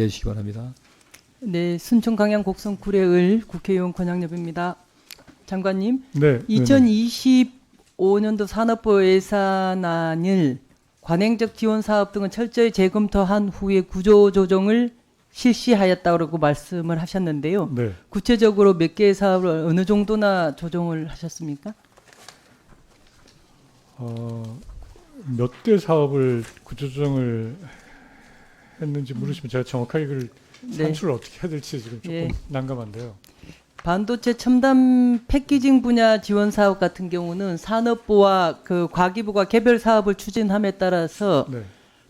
해주시기 바랍니다. 네, 순천 광양 곡성 구례을 국회의원 권양엽입니다. 장관님, 네. 2025년도 산업부 예산안을 관행적 지원 사업 등은 철저히 재검토한 후에 구조 조정을 실시하였다고 말씀을 하셨는데요. 네. 구체적으로 몇 개의 사업을 어느 정도나 조정을 하셨습니까? 몇 개 사업을 구조조정을 했는지 물으시면 제가 정확하게 그걸 네. 산출을 어떻게 해야 될지 지금 조금 예. 난감한데요. 반도체 첨단 패키징 분야 지원 사업 같은 경우는 산업부와 그 과기부가 개별 사업을 추진함에 따라서 네.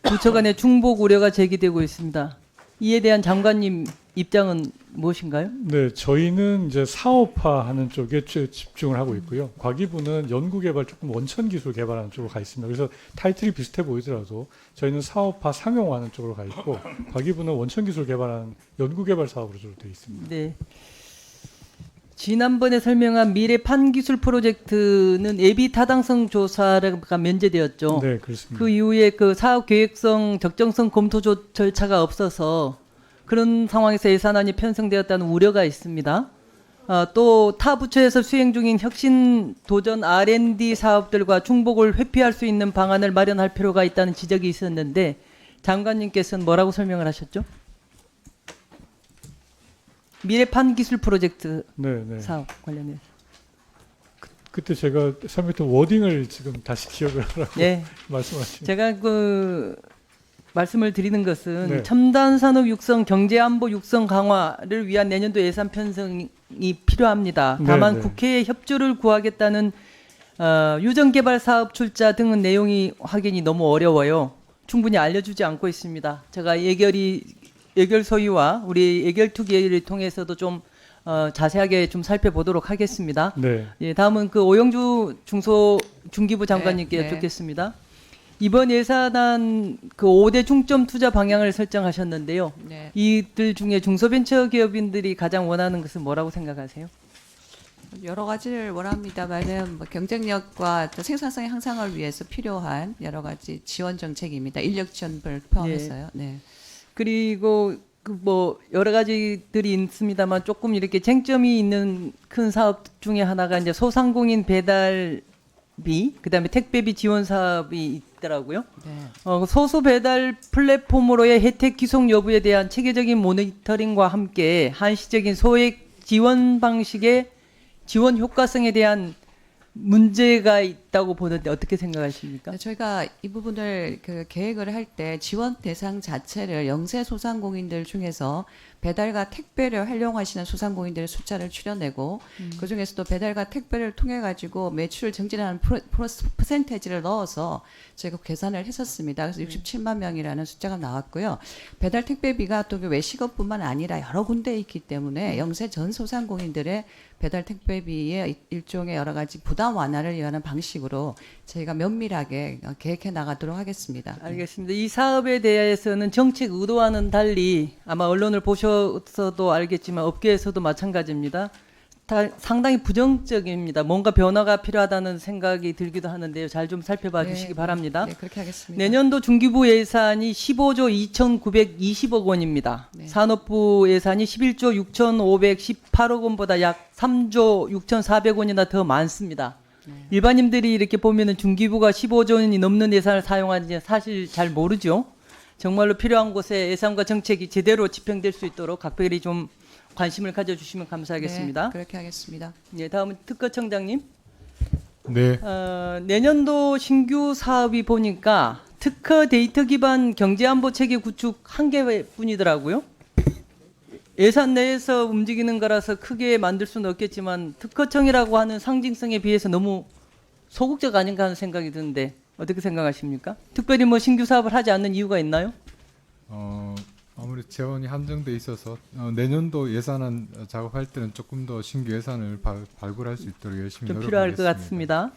부처 간의 중복 우려가 제기되고 있습니다. 이에 대한 장관님 입장은 무엇인가요? 네, 저희는 이제 사업화하는 쪽에 집중을 하고 있고요. 과기부는 연구개발 조금 원천 기술 개발하는 쪽으로 가 있습니다. 그래서 타이틀이 비슷해 보이더라도 저희는 사업화 상용화하는 쪽으로 가 있고 과기부는 원천 기술 개발하는 연구개발 사업으로 주로 되어 있습니다. 네. 지난번에 설명한 미래 판기술 프로젝트는 예비 타당성 조사가 면제되었죠. 네, 그렇습니다. 그 이후에 그 사업 계획성, 적정성 검토 절차가 없어서 그런 상황에서 예산안이 편성되었다는 우려가 있습니다. 또 타 부처에서 수행 중인 혁신 도전 R&D 사업들과 중복을 회피할 수 있는 방안을 마련할 필요가 있다는 지적이 있었는데 장관님께서는 뭐라고 설명을 하셨죠? 미래 판기술 프로젝트 네, 네. 사업 관련해서. 그때 제가 설명했던 워딩을 지금 다시 기억을 하라고 네. 말씀하신. 제가 그 말씀을 드리는 것은 네. 첨단 산업 육성, 경제 안보 육성 강화를 위한 내년도 예산 편성이 필요합니다. 다만 네. 국회의 협조를 구하겠다는 유전 개발 사업 출자 등은 내용이 확인이 너무 어려워요. 충분히 알려주지 않고 있습니다. 제가 예결 소위와 우리 예결투기를 통해서도 좀 자세하게 좀 살펴보도록 하겠습니다. 네. 예, 다음은 그 오영주 중기부 장관님께 네, 네. 여쭙겠습니다. 이번 예산안 그 5대 중점 투자 방향을 설정하셨는데요. 네. 이들 중에 중소벤처기업인들이 가장 원하는 것은 뭐라고 생각하세요? 여러 가지를 원합니다만은 뭐 경쟁력과 또 생산성의 향상을 위해서 필요한 여러 가지 지원 정책입니다. 인력 지원을 포함해서요. 네. 그리고 그 뭐 여러 가지들이 있습니다만 조금 이렇게 쟁점이 있는 큰 사업 중에 하나가 이제 소상공인 배달비, 그다음에 택배비 지원 사업이 있더라고요. 네. 소수 배달 플랫폼으로의 혜택 기속 여부에 대한 체계적인 모니터링과 함께 한시적인 소액 지원 방식의 지원 효과성에 대한 문제가 있다고 보는데 어떻게 생각하십니까? 네, 저희가 이 부분을 그 계획을 할 때 지원 대상 자체를 영세 소상공인들 중에서 배달과 택배를 활용하시는 소상공인들의 숫자를 추려내고 그 중에서도 배달과 택배를 통해 가지고 매출을 증진하는 퍼센테이지를 넣어서 저희가 계산을 했었습니다. 그래서 67만 명이라는 숫자가 나왔고요. 배달 택배비가 또 외식업뿐만 아니라 여러 군데에 있기 때문에 영세 전 소상공인들의 배달 택배비의 일종의 여러 가지 부담 완화를 위한 방식으로 저희가 면밀하게 계획해 나가도록 하겠습니다. 알겠습니다. 이 사업에 대해서는 정책 의도와는 달리 아마 언론을 보셔서도 알겠지만 업계에서도 마찬가지입니다. 상당히 부정적입니다. 뭔가 변화가 필요하다는 생각이 들기도 하는데요. 잘 좀 살펴봐 주시기 바랍니다. 네, 그렇게 하겠습니다. 내년도 중기부 예산이 15조 2,920억 원입니다. 네. 산업부 예산이 11조 6,518억 원보다 약 3조 6,400원이나 더 많습니다. 일반인들이 이렇게 보면은 중기부가 15조 원이 넘는 예산을 사용하는지 사실 잘 모르죠. 정말로 필요한 곳에 예산과 정책이 제대로 집행될 수 있도록 각별히 좀 관심을 가져주시면 감사하겠습니다. 네, 그렇게 하겠습니다. 예, 다음은 특허청장님. 네, 내년도 신규 사업이 보니까 특허 데이터 기반 경제안보 체계 구축 한 개뿐이더라고요. 예산 내에서 움직이는 거라서 크게 만들 수는 없겠지만 특허청이라고 하는 상징성에 비해서 너무 소극적 아닌가 하는 생각이 드는데 어떻게 생각하십니까? 특별히 뭐 신규 사업을 하지 않는 이유가 있나요? 아무래도 재원이 한정돼 있어서 내년도 예산안 작업할 때는 조금 더 신규 예산을 발굴할 수 있도록 열심히 좀 필요할 것 노력하겠습니다. 같습니다.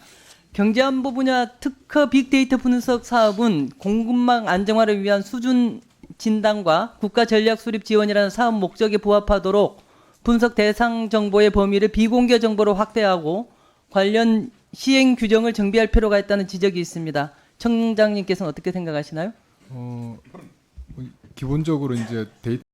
경제안보 분야 특허 빅데이터 분석 사업은 공급망 안정화를 위한 수준 진단과 국가 전략 수립 지원이라는 사업 목적에 부합하도록 분석 대상 정보의 범위를 비공개 정보로 확대하고 관련 시행 규정을 정비할 필요가 있다는 지적이 있습니다. 청장님께서는 어떻게 생각하시나요? 기본적으로 이제 데이터